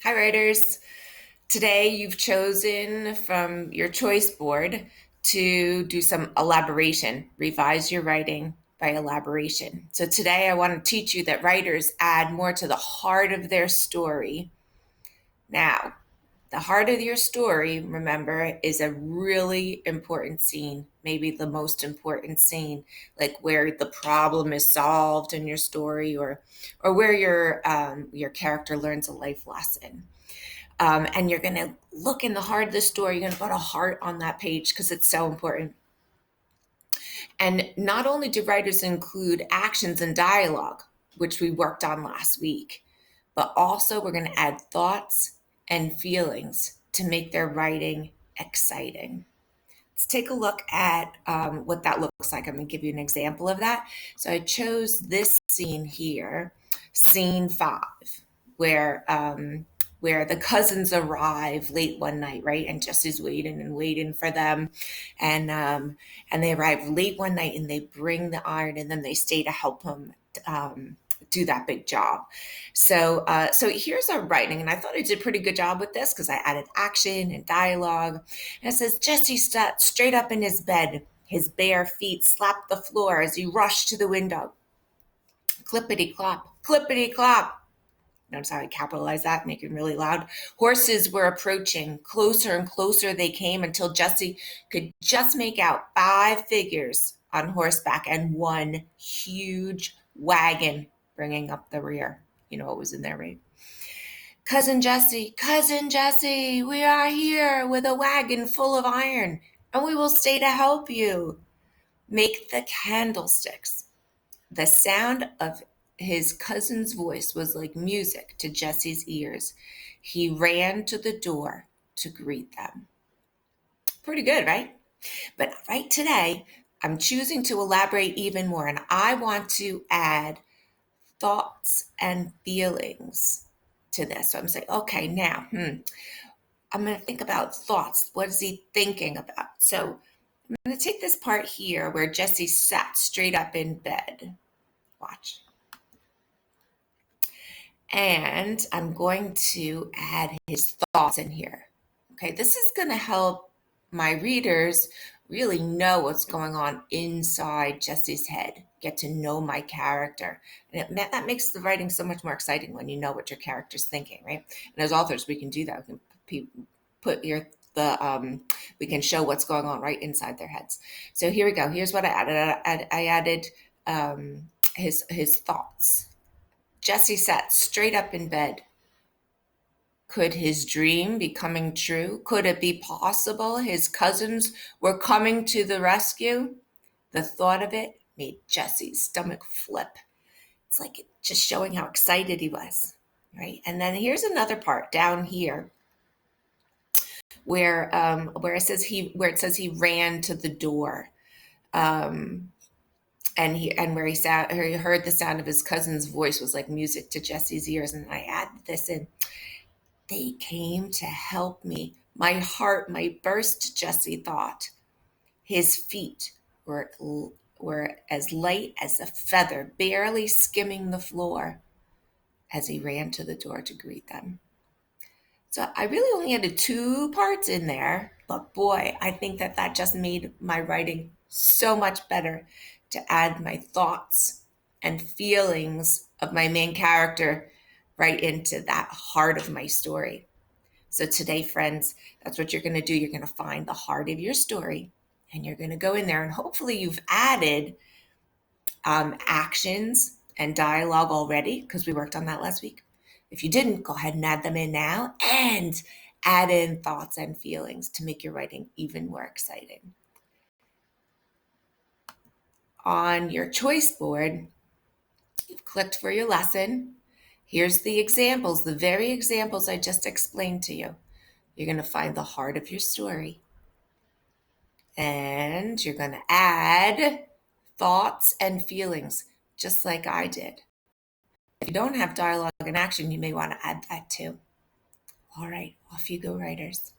Hi, writers. Today you've chosen from your choice board to do some elaboration, revise your writing by elaboration. So today I want to teach you that writers add more to the heart of their story. Now, the heart of your story, remember, is a really important scene, maybe the most important scene, like where the problem is solved in your story, or where your character learns a life lesson. And you're going to look in the heart of the story. You're going to put a heart on that page because it's so important. And not only do writers include actions and dialogue, which we worked on last week, but also we're going to add thoughts and feelings to make their writing exciting. Let's take a look at what that looks like. I'm going to give you an example of that. So I chose this scene here, scene 5, where where the cousins arrive late one night, right? And Jesse's waiting and waiting for them, and they arrive late one night and they bring the iron, and then they stay to help him do that big job. So here's our writing, and I thought I did a pretty good job with this because I added action and dialogue. And it says Jesse sat straight up in his bed. His bare feet slapped the floor as he rushed to the window. Clippity clop, clippity clop. Notice how I capitalize that, make it really loud. Horses were approaching. Closer and closer they came until Jesse could just make out 5 figures on horseback and one huge wagon bringing up the rear. You know what was in there, right? Cousin Jesse, we are here with a wagon full of iron, and we will stay to help you. Make the candlesticks. The sound of his cousin's voice was like music to Jesse's ears. He ran to the door to greet them. Pretty good, right? But right today, I'm choosing to elaborate even more, and I want to add thoughts and feelings to this. So I'm saying, okay, now, I'm going to think about thoughts. What is he thinking about? So I'm going to take this part here where Jesse sat straight up in bed. Watch. And I'm going to add his thoughts in here. Okay, this is going to help my readers really know what's going on inside Jesse's head, get to know my character. And that makes the writing so much more exciting when you know what your character's thinking, right? And as authors, we can do that. We can put we can show what's going on right inside their heads. So here we go. Here's what I added. I added his thoughts. Jesse sat straight up in bed. Could his dream be coming true? Could it be possible his cousins were coming to the rescue? The thought of it made Jesse's stomach flip. It's like just showing how excited he was, right? And then here's another part down here where it says he ran to the door. And where he heard the sound of his cousin's voice was like music to Jesse's ears. And I added this in. They came to help me. My heart might burst, Jesse thought. His feet were as light as a feather, barely skimming the floor as he ran to the door to greet them. So I really only added 2 parts in there, but boy, I think that just made my writing so much better to add my thoughts and feelings of my main character right into that heart of my story. So today, friends, that's what you're going to do. You're going to find the heart of your story, and you're going to go in there, and hopefully you've added actions and dialogue already because we worked on that last week. If you didn't, go ahead and add them in now and add in thoughts and feelings to make your writing even more exciting. On your choice board, you've clicked for your lesson. Here's the examples, the very examples I just explained to you. You're going to find the heart of your story. And you're going to add thoughts and feelings, just like I did. If you don't have dialogue and action, you may want to add that too. All right, off you go, writers.